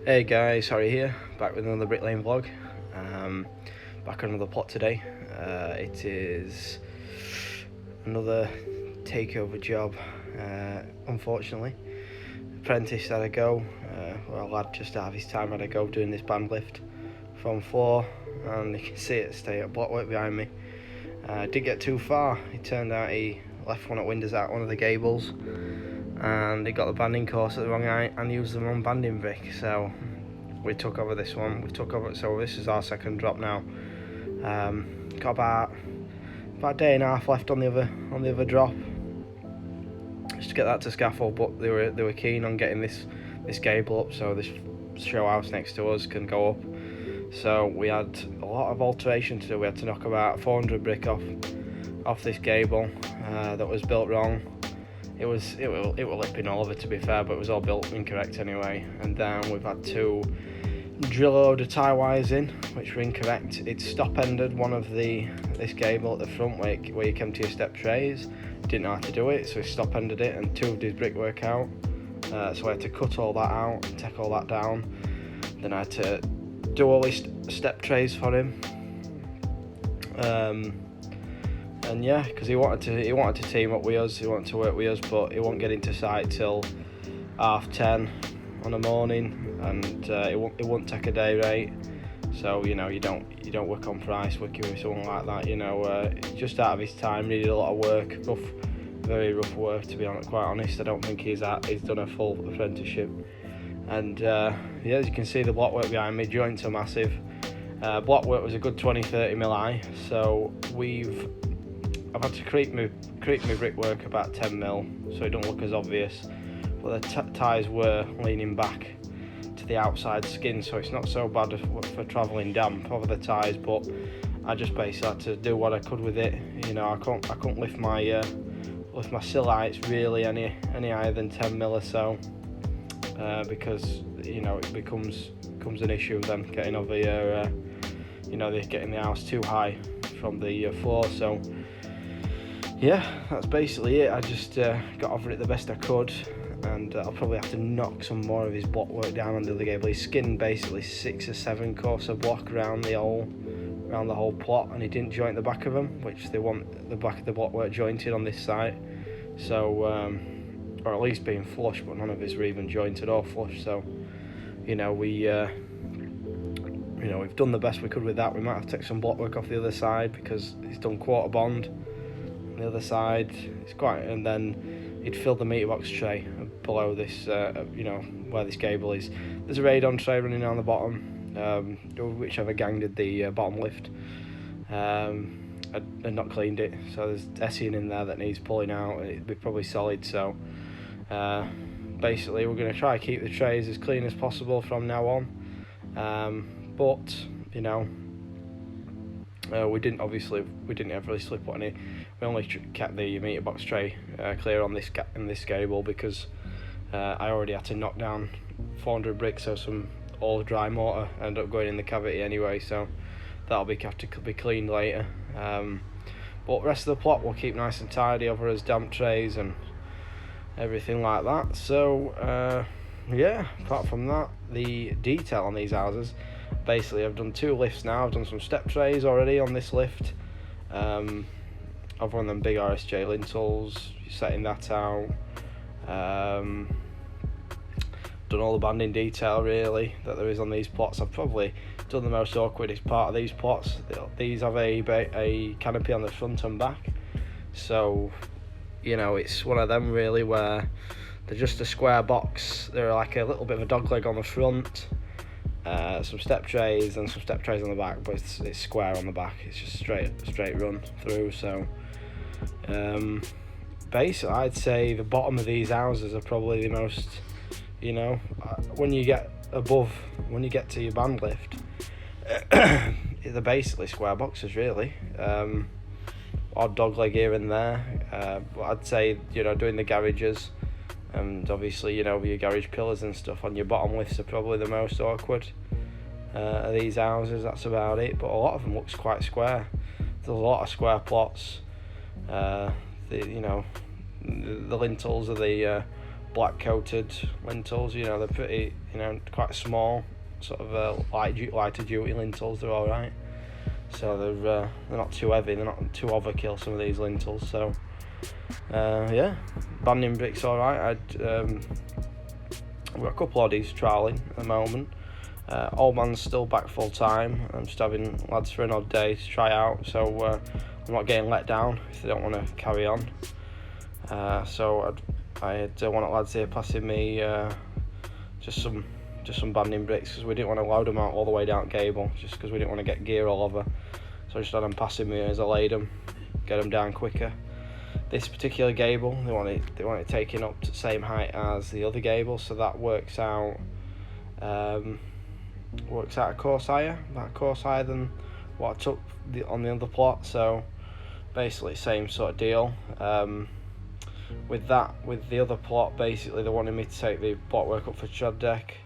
Hey guys, Harry here, back with another Bricklaying vlog. Back on another plot today. It is another takeover job, unfortunately. Apprentice had a go, well, a lad just out of his time had a go doing this band lift from floor, and you can see it stay at blockwork behind me. Didn't get too far. It turned out he left one at windows out one of the gables, and he got the banding course at the wrong height and used the wrong banding brick, so we took over this one. So this is our second drop now. Got about a day and a half left on the other drop, just to get that to scaffold, but they were keen on getting this gable up so this show house next to us can go up. So we had a lot of alteration to do. We had to knock about 400 brick off this gable that was built wrong. It was lipping all over, to be fair, but it was all built incorrect anyway. And then we've had to drill a load of tie wires in, which were incorrect. It stop-ended one of this gable at the front where you came to your step trays. Didn't know how to do it, so he stop-ended it and two of his brickwork out. So I had to cut all that out and take all that down. Then I had to do all his step trays for him. And yeah, because he wanted to team up with us, he wanted to work with us, but he won't get into site till 10:30 on a morning, and it won't take a day rate. So you don't work on price working with someone like that. Just out of his time, needed a lot of work, very rough work, to be quite honest. I don't think he's done a full apprenticeship. And yeah, as you can see, the blockwork behind me, joints are massive. Blockwork was a good 20-30 mil high, so I've had to creep my brickwork about 10 mil, so it don't look as obvious. But the ties were leaning back to the outside skin, so it's not so bad for travelling damp over the ties. But I just basically had to do what I could with it. I couldn't lift my sill heights really any higher than 10 mil or so, because it becomes an issue then getting over here. Getting the house too high from the floor. So yeah, that's basically it. I just got over it the best I could, and I'll probably have to knock some more of his block work down on the other gable. He skinned basically 6 or 7 course of block around the whole plot, and he didn't joint the back of them, which they want the back of the block work jointed on this site. So, or at least being flush, but none of his were even jointed or flush. So, we've done the best we could with that. We might have to take some block work off the other side because he's done quarter bond. The other side, and then he'd fill the meter box tray below this, where this gable is. There's a radon tray running down the bottom, whichever gang did the bottom lift, and not cleaned it. So there's essing in there that needs pulling out. It'd be probably solid. So basically, we're going to try to keep the trays as clean as possible from now on. But we didn't ever slip on any. We only kept the meter box tray clear on this gable because I already had to knock down 400 bricks, so some old dry mortar ended up going in the cavity anyway, so that'll have to be cleaned later. But rest of the plot we'll keep nice and tidy over as damp trays and everything like that. So yeah, apart from that, the detail on these houses, basically I've done 2 lifts now. I've done some step trays already on this lift. I've run them big RSJ lintels, setting that out. Done all the banding detail really that there is on these plots. I've probably done the most awkwardest part of these plots. These have a canopy on the front and back, so it's one of them really where they're just a square box. They're like a little bit of a dog leg on the front, some step trays and some step trays on the back, but it's square on the back. It's just straight run through. So basically I'd say the bottom of these houses are probably the most, when you get to your band lift, they're basically square boxes really. Odd dog leg here and there, but I'd say doing the garages and obviously with your garage pillars and stuff on your bottom lifts are probably the most awkward of these houses. That's about it, but a lot of them looks quite square. There's a lot of square plots. The lintels of the black coated lintels. You know, they're pretty, you know, quite small, sort of lighter duty lintels. They're all right. So they're not too heavy. They're not too overkill, some of these lintels. So yeah, banding bricks all right. We've got a couple of these trialing at the moment. Old man's still back full time. I'm just having lads for an odd day to try out, so I'm not getting let down if they don't want to carry on. So I had one of the lads here passing me just some banding bricks, because we didn't want to load them out all the way down Gable, just because we didn't want to get gear all over. So I just had them passing me as I laid them, get them down quicker. This particular gable, they want it taken up to the same height as the other gable, so that works out a course higher, than what I took on the other plot. So basically same sort of deal. With the other plot, basically they wanted me to take the plot work up for tread deck,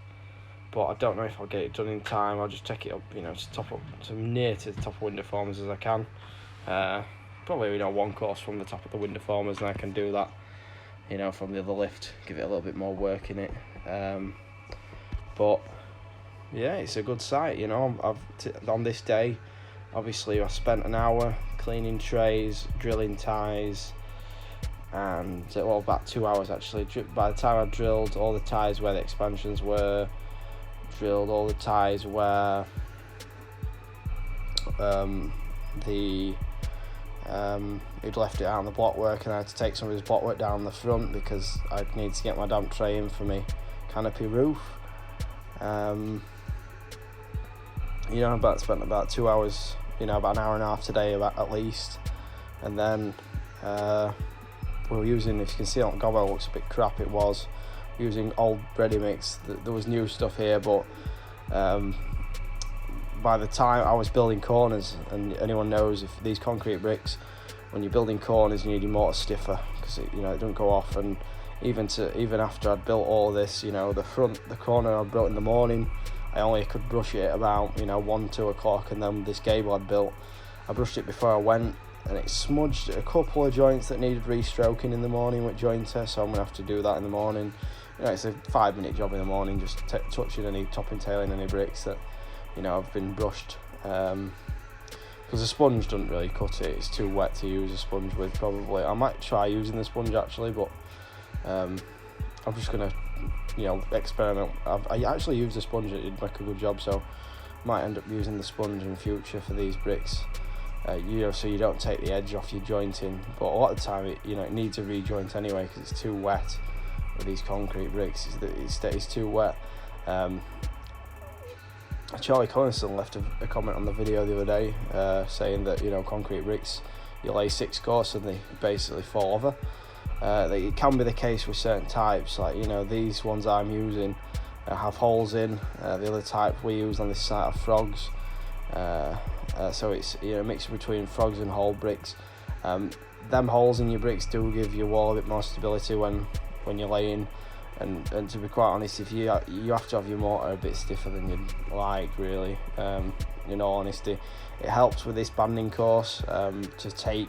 but I don't know if I'll get it done in time. I'll just take it up, you know, to near to the top of window formers as I can. Probably, you know, one course from the top of the window formers, and I can do that, you know, from the other lift, give it a little bit more work in it. But yeah, it's a good site, you know. On this day, obviously I spent an hour cleaning trays, drilling ties, and well, about 2 hours actually. By the time I drilled all the ties where the expansions were, drilled all the ties where he'd left it out on the block work, and I had to take some of his block work down the front because I need to get my damp tray in for me canopy roof. You know, I spent about 2 hours, you know, about an hour and a half today at least. And then we were using, if you can see on Gobbo, it looks a bit crap, it was using old ready mix. There was new stuff here, but by the time I was building corners, and anyone knows if these concrete bricks, when you're building corners, you need your mortar stiffer because it doesn't go off. And even after I'd built all this, you know, the corner I built in the morning, I only could brush it at about 1-2 o'clock, and then this gable I'd built, I brushed it before I went, and it smudged a couple of joints that needed restroking in the morning with jointer, so I'm gonna have to do that in the morning. You know, it's a 5-minute job in the morning, just touching any topping, tailing any bricks that have been brushed, because the sponge doesn't really cut it. It's too wet to use a sponge with. Probably I might try using the sponge actually, but I'm just gonna experiment. I actually used the sponge, it did make a good job, so might end up using the sponge in future for these bricks, so you don't take the edge off your jointing. But a lot of the time it needs a rejoint anyway, because it's too wet with these concrete bricks. It's too wet. Charlie Collinson left a comment on the video the other day, saying that concrete bricks, you lay 6 course and they basically fall over. It can be the case with certain types, like these ones I'm using have holes in. The other type we use on this site are frogs, so it's a mixture between frogs and hole bricks. Them holes in your bricks do give your wall a bit more stability when you're laying. And to be quite honest, if you have to have your mortar a bit stiffer than you'd like, really. In all honesty, it helps with this banding course to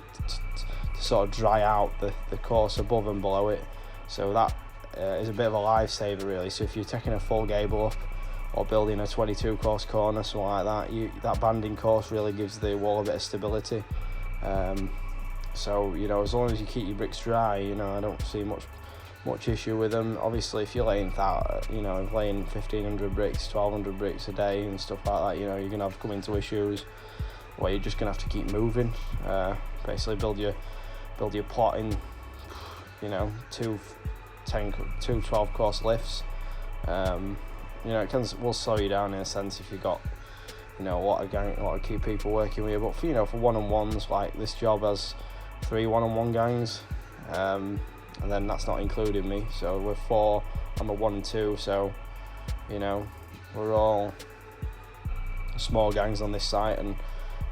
sort of dry out the course above and below it. So that is a bit of a lifesaver, really. So if you're taking a full gable up or building a 22 course corner, something like that, that banding course really gives the wall a bit of stability. So as long as you keep your bricks dry, I don't see much issue with them. Obviously, if you're laying that, laying 1,500 bricks, 1,200 bricks a day and stuff like that, you're gonna have to come into issues where you're just gonna have to keep moving. Basically, build your plot in, two 12 course lifts. It will slow you down in a sense if you've got a lot of key people working with you. But for one-on-ones, like this job has 3 one-on-one gangs. And then that's not including me, so we're 4 on the 1 and 2, so we're all small gangs on this site, and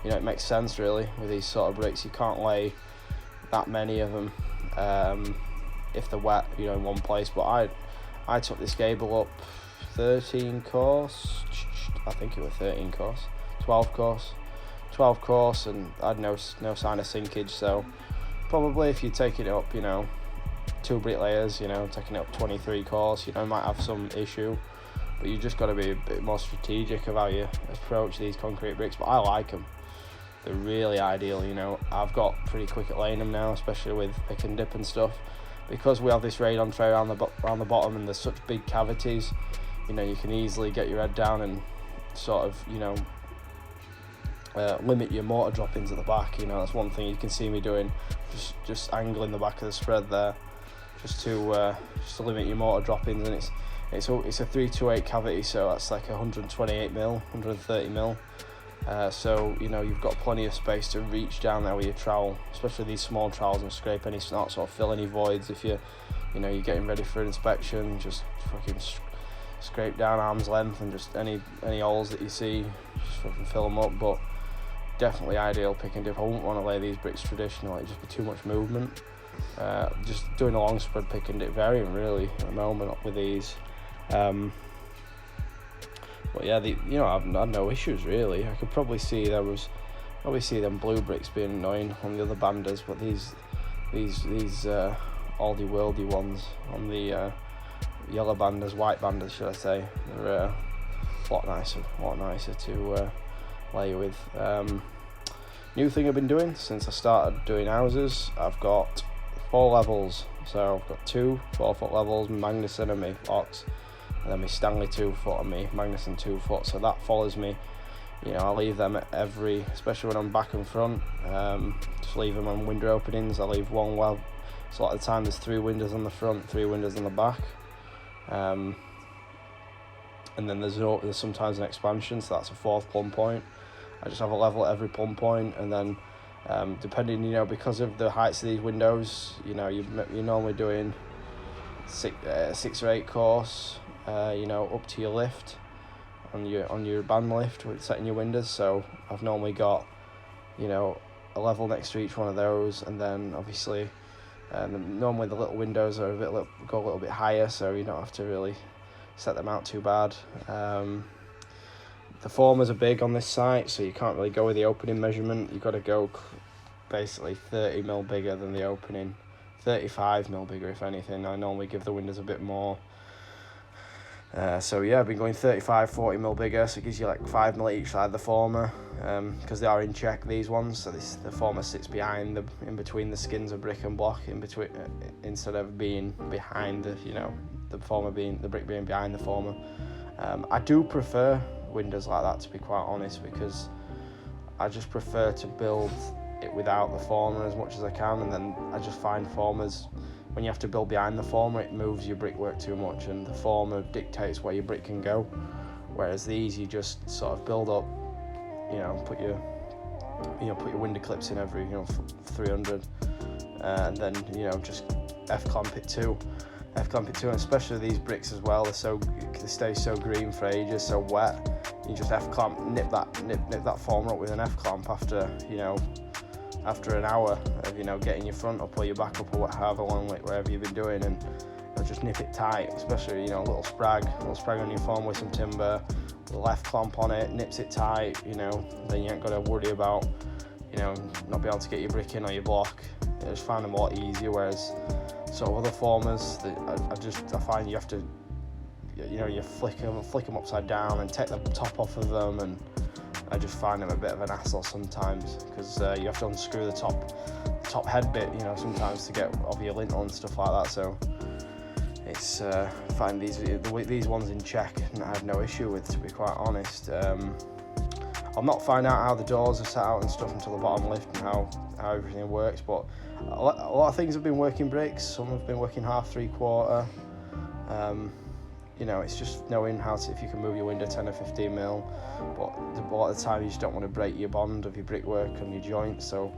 it makes sense really with these sort of bricks. You can't lay that many of them if they're wet, in one place. But I took this gable up 13 course, I think it was 13 course, 12 course, and I had no sign of sinkage. So probably if you're taking it up, 2 bricklayers, you know, taking up 23 course, you know, might have some issue, but you just got to be a bit more strategic of how you approach these concrete bricks. But I like them. They're really ideal, you know. I've got pretty quick at laying them now, especially with pick and dip and stuff, because we have this radon tray around the bottom and there's such big cavities. You know, you can easily get your head down and sort of, you know, limit your mortar drop-ins at the back. You know, that's one thing you can see me doing, just angling the back of the spread there, just to limit your mortar drop-ins. And it's a 328 cavity, so that's like 128 mil, 130 mil. So, you know, you've got plenty of space to reach down there with your trowel, especially these small trowels, and scrape any, not sort of fill any voids. If you're getting ready for an inspection, just fucking scrape down arm's length, and just any holes that you see, just fucking fill them up. But definitely ideal pick and dip. I wouldn't want to lay these bricks traditional, it'd just be too much movement. Just doing a long spread pick and dip variant really at the moment with these. But yeah, I've had no issues really. I could probably see them blue bricks being annoying on the other banders, but these Aldi Worldy ones on the yellow banders, white banders should I say, they're a lot nicer to lay with. New thing I've been doing since I started doing houses, I've got 4 levels. So I've got 2 4-foot levels, Magnuson and me box, and then my Stanley 2-foot and me Magnuson 2-foot. So that follows me. You know, I leave them at every, especially when I'm back and front, just leave them on window openings. I leave one well. So a lot of the time there's 3 windows on the front, 3 windows on the back. And then there's sometimes an expansion, so that's a 4th plumb point. I just have a level at every plumb point, and then depending, you know, because of the heights of these windows, you know, you're normally doing 6 or 8 course, you know, up to your lift on your band lift with setting your windows. So I've normally got, you know, a level next to each one of those, and then obviously normally the little windows are go a little bit higher, so you don't have to really set them out too bad. The formers are big on this site, so you can't really go with the opening measurement. You've got to go basically 30 mil bigger than the opening, 35 mil bigger if anything. I normally give the windows a bit more. So yeah, I've been going 35, 40 mil bigger, so it gives you like 5 mil each side of the former, because they are in check, these ones. So the former sits behind in between the skins of brick and block, in between, instead of being behind the, you know, the brick being behind the former. I do prefer windows like that, to be quite honest, because I just prefer to build it without the former as much as I can. And then I just find formers, when you have to build behind the former, it moves your brickwork too much, and the former dictates where your brick can go, whereas these you just sort of build up, you know, put your window clips in every, you know, 300, and then, you know, just F-clamp it too, and especially these bricks as well, they stay so green for ages, so wet. You just F-clamp, nip that former up with an F-clamp after an hour of, you know, getting your front up or your back up or however long, wherever you've been doing, and you'll just nip it tight, especially, you know, a little sprag on your form with some timber, the left clamp on it, nips it tight, you know, then you ain't got to worry about, you know, not be able to get your brick in or your block. I just find them a lot easier, whereas sort of other formers, I find you have to, you know, you flick them upside down and take the top off of them, and I just find them a bit of an hassle sometimes, because you have to unscrew the top head bit, you know, sometimes to get off your lintel and stuff like that. So it's find these ones in check, and I have no issue with, to be quite honest. I'll not find out how the doors are set out and stuff until the bottom lift and how everything works, but a lot of things have been working bricks, some have been working half, 3/4. You know, it's just knowing if you can move your window 10 or 15 mil, but a lot of the time you just don't want to break your bond of your brickwork on your joints, so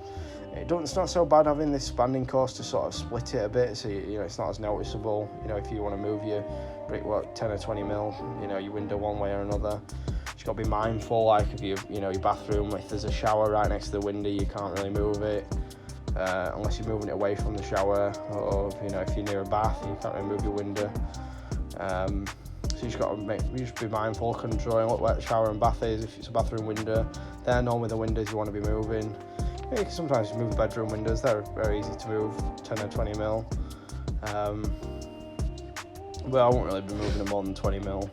it's not so bad having this spanning course to sort of split it a bit, so you know, it's not as noticeable. You know, if you want to move your brickwork 10 or 20 mil, you know, your window one way or another, you've got to be mindful, like if your bathroom, if there's a shower right next to the window, you can't really move it unless you're moving it away from the shower, or, you know, if you're near a bath, you can't really move your window. So you just be mindful, controlling what the shower and bath is. If it's a bathroom window, they're normally the windows you want to be moving. You can sometimes move the bedroom windows, they're very easy to move, 10 or 20 mil. But I won't really be moving them more than 20 mil,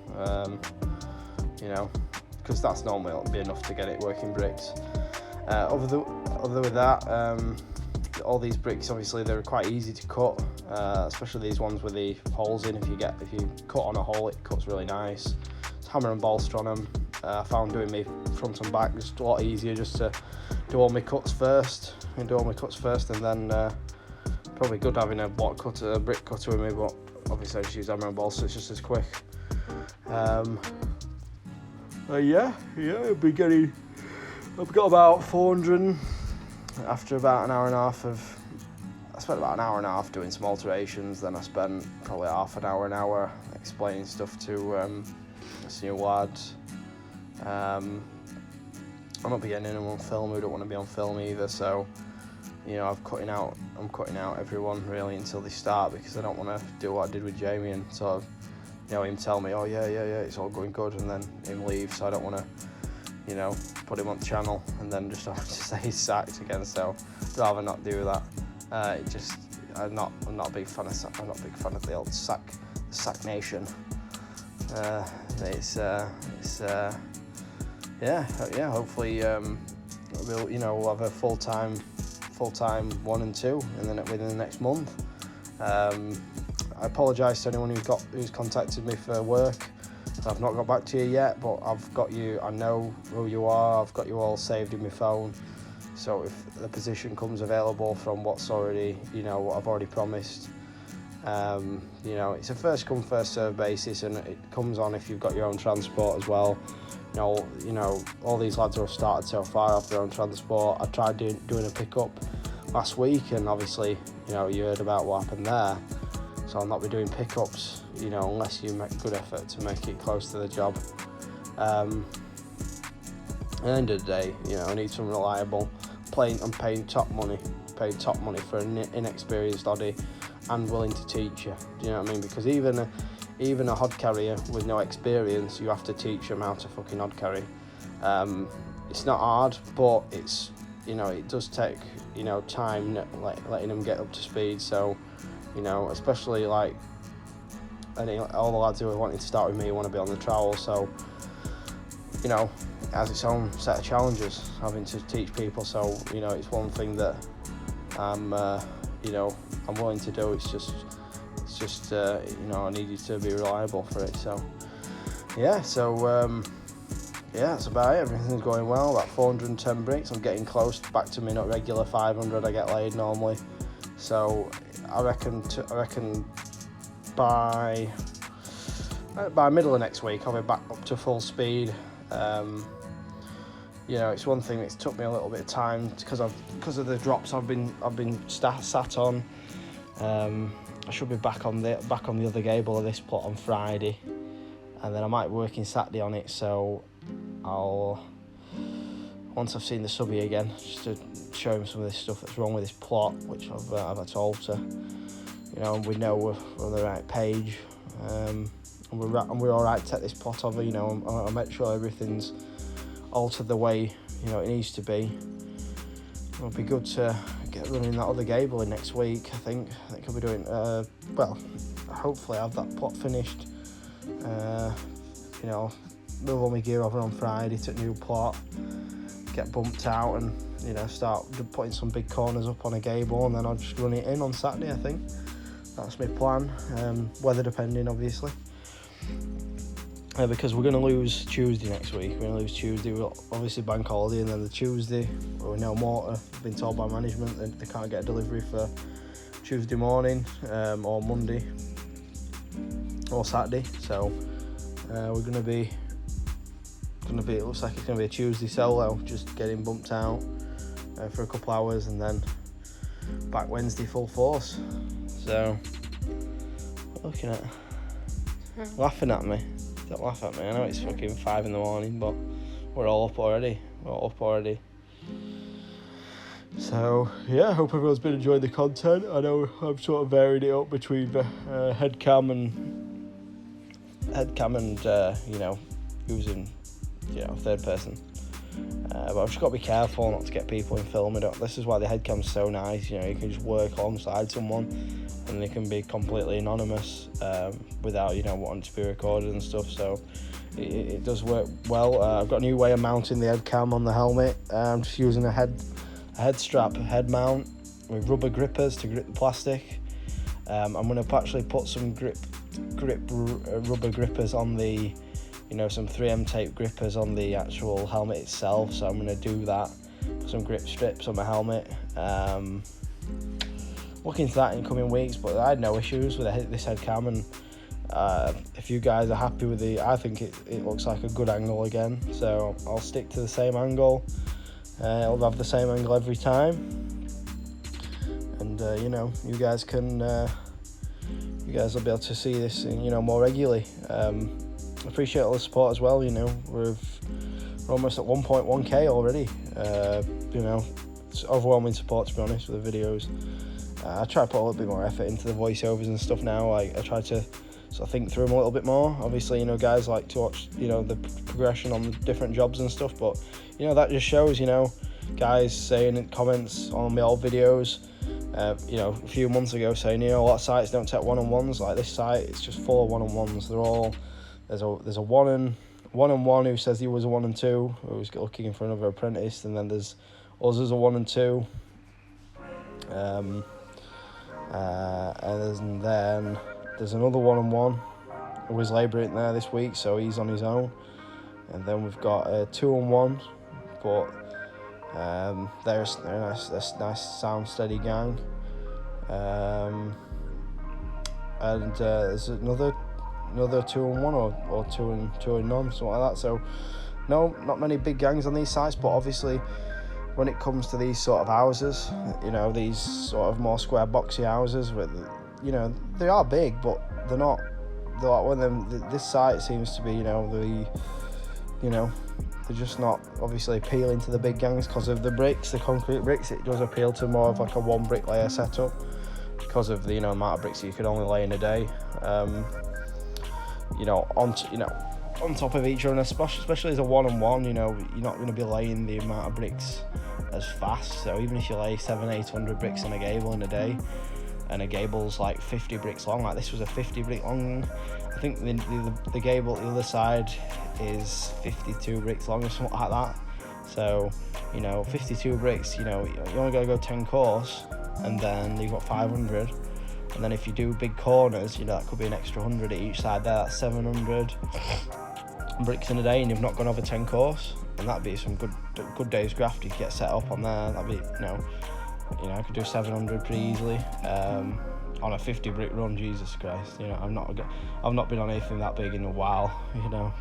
because that's normally be enough to get it working bricks. Other with that, all these bricks, obviously they're quite easy to cut, especially these ones with the holes in. If you cut on a hole, it cuts really nice. It's hammer and bolster on them. I found doing me front and back just a lot easier, just to do all my cuts first, and then probably good having a brick cutter with me, but obviously I just use hammer and bolster, it's just as quick. I've got about 400 after about an hour and a half I spent about an hour and a half doing some alterations, then I spent probably half an hour explaining stuff to this new lad. I'm not be getting anyone on film who don't want to be on film either, so I'm cutting out everyone really until they start, because I don't want to do what I did with Jamie and sort of him tell me, oh yeah, it's all going good, and then him leave. So I don't want to put him on the channel and then just have to say he's sacked again. So I'd rather not do that. I'm not a big fan of the old sack nation. Hopefully we'll have a full-time 1 and 2 within the next month. I apologise to anyone who's contacted me for work. I've not got back to you yet, but I've got you. I know who you are. I've got you all saved in my phone. So if the position comes available from what's already, what I've already promised, it's a first come first serve basis, and it comes on if you've got your own transport as well. All these lads who have started so far have their own transport. I tried doing a pickup last week, and obviously, you heard about what happened there. So I'll not be doing pickups, unless you make a good effort to make it close to the job. At the end of the day, I need some reliable. I'm paying top money for an inexperienced oddie, and willing to teach you. Do you know what I mean? Because even a hod carrier with no experience, you have to teach them how to fucking hod carry. It's not hard, but it's it does take time, letting them get up to speed. So especially all the lads who are wanting to start with me want to be on the trowel. So it has its own set of challenges having to teach people. So it's one thing that I'm willing to do. It's just I need you to be reliable for it. So that's about it. Everything's going well. About 410 bricks. I'm getting close back to my not regular 500 I get laid normally. So I reckon by middle of next week I'll be back up to full speed. It's one thing that's took me a little bit of time because of the drops I've been sat on. I should be back on the other gable of this plot on Friday, and then I might be working Saturday on it. So once I've seen the subby again, just to show him some of this stuff that's wrong with this plot, which I've had to alter. And we know we're on the right page, and we're all right to take this plot over. I make sure everything's altered the way it needs to be. It'll be good to get running that other gable in next week. I think I'll be doing hopefully have that plot finished. Move all my gear over on Friday to a new plot, get bumped out, and start putting some big corners up on a gable, and then I'll just run it in on Saturday. I think that's my plan, weather depending obviously, because we're going to lose Tuesday next week. We're going to lose Tuesday, obviously bank holiday, and then the Tuesday we know mortar. I've been told by management that they can't get a delivery for Tuesday morning, or Monday or Saturday. So we're going to be it looks like it's going to be a Tuesday solo, just getting bumped out for a couple hours, and then back Wednesday full force. So looking at laughing at me, don't laugh at me. I know it's fucking 5 a.m, but we're all up already. So I hope everyone's been enjoying the content. I know I've sort of varied it up between headcam and using third person. But I've just got to be careful not to get people in filming. This is why the headcam's so nice. You know, you can just work alongside someone, and they can be completely anonymous without, you know, wanting to be recorded and stuff. So it does work well. I've got a new way of mounting the headcam on the helmet. I'm just using a head strap, head mount with rubber grippers to grip the plastic. I'm going to actually put some rubber grippers on the, you know, some 3M tape grippers on the actual helmet itself. So I'm going to do that. Put some grip strips on my helmet. Looking into that in coming weeks, but I had no issues with this headcam, and if you guys are happy with I think it looks like a good angle again. So I'll stick to the same angle. It'll have the same angle every time. And you know, you guys will be able to see this, you know, more regularly. Appreciate all the support as well. You know, we're almost at 1.1k already. You know, it's overwhelming support, to be honest, with the videos. I try to put a little bit more effort into the voiceovers and stuff now. Like, I try to sort of think through them a little bit more. Obviously, you know, guys like to watch, you know, the progression on the different jobs and stuff, but you know, that just shows, you know, guys saying in comments on my old videos, you know, a few months ago, saying, you know, a lot of sites don't take one-on-ones. Like this site, it's just full of one-on-ones. They're all, there's a one-on-one who says he was a 1 and 2, who's looking for another apprentice, and then there's us as a 1 and 2. And then there's another 1-on-1 who was labouring there this week, so he's on his own. And then we've got a 2-on-1, but they're a nice sound steady gang. And there's another 2-on-1 or 2 and none, something like that. So no, not many big gangs on these sites, but obviously when it comes to these sort of houses, you know, these sort of more square boxy houses, with, you know, they are big, but they're not. They're like one of them. This site seems to be, you know, they're just not obviously appealing to the big gangs because of the bricks, the concrete bricks. It does appeal to more of like a one bricklayer setup because of the, you know, amount of bricks that you could only lay in a day. You know, on top of each other, especially as a 1-on-1, you know, you're not going to be laying the amount of bricks as fast. So even if you lay 700-800 bricks in a gable in a day, and a gable's like 50 bricks long, like this was a 50 brick long. I think the gable, the other side, is 52 bricks long or something like that. So, you know, 52 bricks, you know, you only got to go 10 course, and then you've got 500. And then if you do big corners, you know, that could be an extra 100 at each side there. That's 700 bricks in a day, and you've not gone over 10 course. And that'd be some good day's graft you could get set up on there. That'd be, you know, I could do 700 pretty easily on a 50 brick run. Jesus Christ, you know, I've not been on anything that big in a while, you know.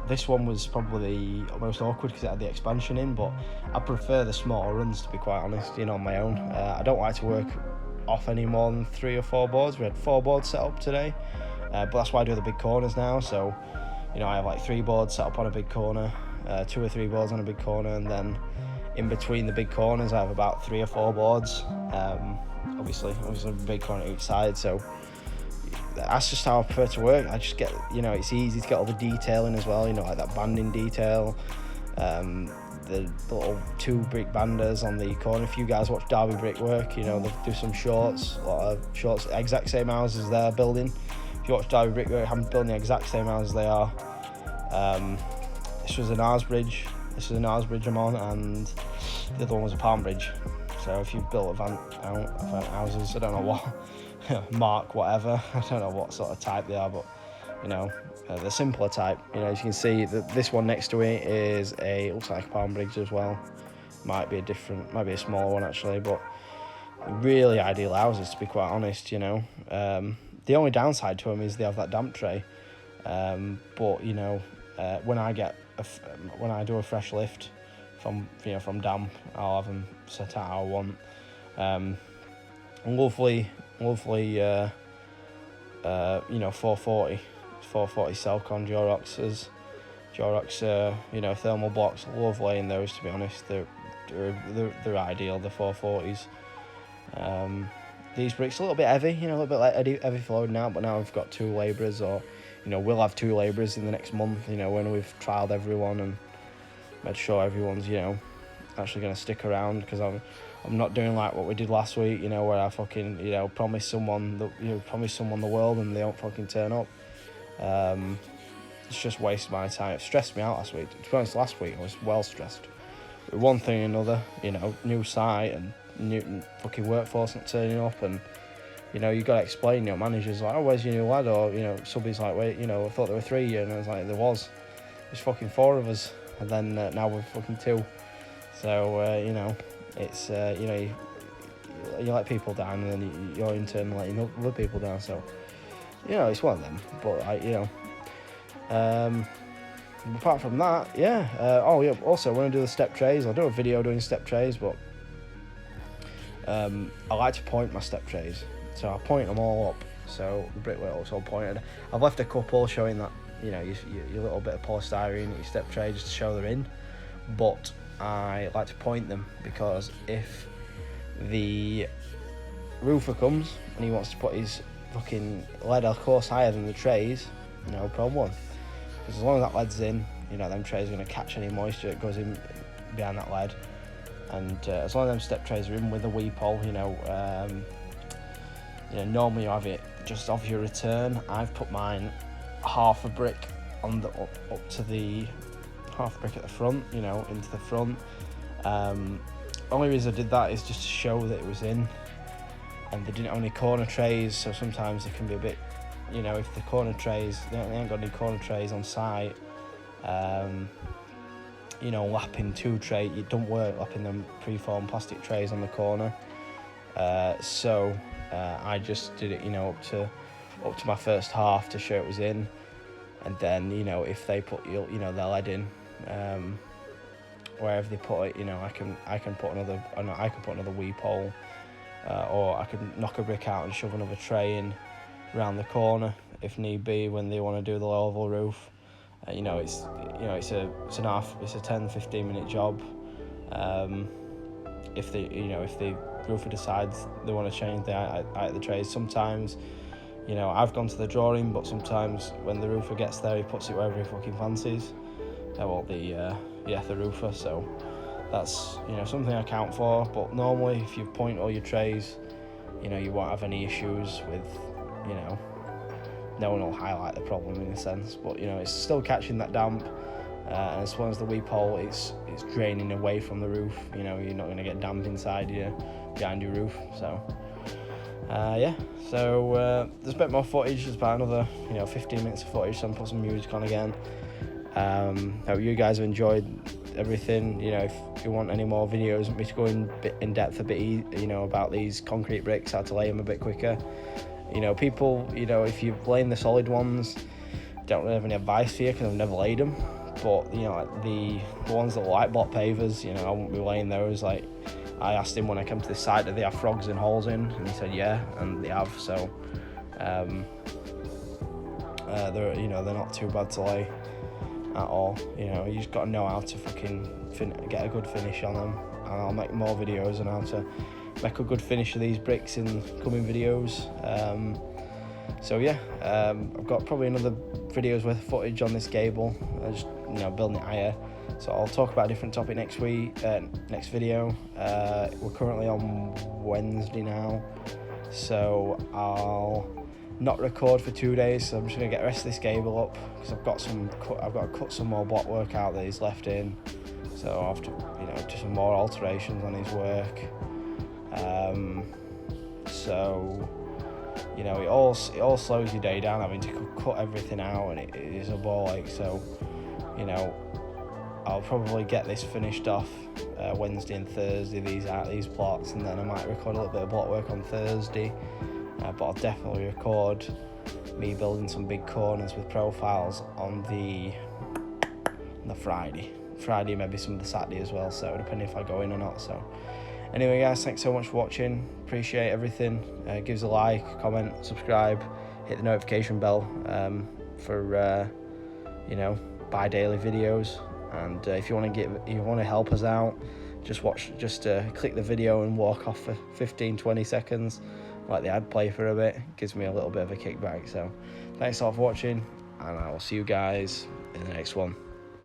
This one was probably the most awkward because it had the expansion in, but I prefer the smaller runs, to be quite honest, you know, on my own. I don't like to work off any more than 3 or 4 boards. We had 4 boards set up today, but that's why I do the big corners now. So, you know, I have like 3 boards set up on a big corner, 2 or 3 boards on a big corner, and then in between the big corners I have about 3 or 4 boards. Obviously a big corner each side, so that's just how I prefer to work. I just get, you know, it's easy to get all the detailing as well, you know, like that banding detail, the little 2 brick banders on the corner. If you guys watch Derby Brickwork, you know, they do some shorts, a lot of shorts, exact same houses they're building. If you watch Derby Brickwork, I'm building the exact same houses they are. This was an Ars bridge I'm on, and the other one was a palm bridge. So if you've built event houses, I don't know what, mark whatever, I don't know what sort of type they are, but, you know, the simpler type. You know, as you can see, this one next to it is looks like a palm bridge as well. Might be a smaller one actually, but really ideal houses, to be quite honest, you know. The only downside to them is they have that damp tray, but, you know, when I do a fresh lift from damp, I'll have them set out how I want. Lovely, you know, 440 Celcon Durox, you know, thermal blocks. Love laying those, to be honest. They're ideal, the 440s. These bricks are a little bit heavy, you know, a little bit like heavy for loading out, but now I've got 2 labourers, or you know, we'll have 2 labourers in the next month, you know, when we've trialled everyone and made sure everyone's, you know, actually going to stick around, because I'm not doing like what we did last week, you know, where I fucking, you know, promise someone the world and they don't fucking turn up. It's just wasted my time. It stressed me out last week. To be honest, last week I was well stressed. With one thing and another, you know, new site and new fucking workforce not turning up, and you know, you got to explain, you know, managers like, oh, where's your new lad? Or, you know, subbies like, wait, you know, I thought there were 3, and I was like, there's fucking 4 of us, and then now we're fucking 2. So, you know, it's, you know, you let people down, and then you're in turn letting other people down, so, you know, it's one of them, but, you know, apart from that, yeah, oh, yeah, also, when I do the step trays, I'll do a video doing step trays, but I like to point my step trays. So I point them all up, so the brickwork looks all pointed. I've left a couple showing that, you know, your little bit of polystyrene, your step tray, just to show they're in. But I like to point them, because if the roofer comes and he wants to put his fucking lead, of course, higher than the trays, no problem. Because as long as that lead's in, you know, them trays are going to catch any moisture that goes in behind that lead. And as long as them step trays are in with a weep hole, you know, normally you have it just off your return. I've put mine half a brick on the up to the half brick at the front, you know, into the front. Only reason I did that is just to show that it was in, and they didn't have any corner trays, so sometimes it can be a bit, you know, if the corner trays, they ain't got any corner trays on site, you know, lapping 2 tray, it don't work lapping them preformed plastic trays on the corner. So I just did it, you know, up to my first half to show it was in, and then, you know, if they put, you know, their lead in, wherever they put it, you know, I can put another weep hole, or I could knock a brick out and shove another tray in around the corner if need be when they want to do the low level roof. You know, it's a 10-15 minute job. If the roofer decides they want to change the height of the trays, sometimes, you know, I've gone to the drawing, but sometimes when the roofer gets there, he puts it wherever he fucking fancies. The roofer. So that's, you know, something I account for. But normally, if you point all your trays, you know, you won't have any issues with, you know, no one will highlight the problem in a sense. But, you know, it's still catching that damp. And as long as the weep hole, it's draining away from the roof. You know, you're not going to get damp inside behind your roof. So, So there's a bit more footage. There's about another, you know, 15 minutes of footage. So I'm putting some music on again. Hope you guys have enjoyed everything. You know, if you want any more videos, me to go in depth a bit, you know, about these concrete bricks, how to lay them a bit quicker. You know, people, you know, if you're laying the solid ones, don't really have any advice for you because I've never laid them. But, you know, like the ones that are light block pavers, you know, I won't be laying those. Like, I asked him when I came to this site, do they have frogs and holes in? And he said, yeah, and they have. So, they're not too bad to lay at all. You know, you just got to know how to fucking get a good finish on them. And I'll make more videos on how to make a good finish of these bricks in coming videos. I've got probably another video's worth of footage on this gable. Just, you know, building it higher. So I'll talk about a different topic next video. We're currently on Wednesday now, so I'll not record for 2 days. So I'm just gonna get the rest of this gable up because I've got to cut some more block work out that he's left in. So I'll have to, you know, do some more alterations on his work. You know, it all slows your day down having to cut everything out, and it is a ball ache. So, you know, I'll probably get this finished off Wednesday and Thursday, these plots, and then I might record a little bit of block work on Thursday. But I'll definitely record me building some big corners with profiles on the Friday, maybe some of the Saturday as well. So depending if I go in or not. So. Anyway, guys, thanks so much for watching. Appreciate everything. Give us a like, comment, subscribe, hit the notification bell for you know, bi-daily videos. And if you want to help us out, just click the video and walk off for 15-20 seconds, let the ad play for a bit. It gives me a little bit of a kickback. So, thanks all for watching. and I will see you guys in the next one.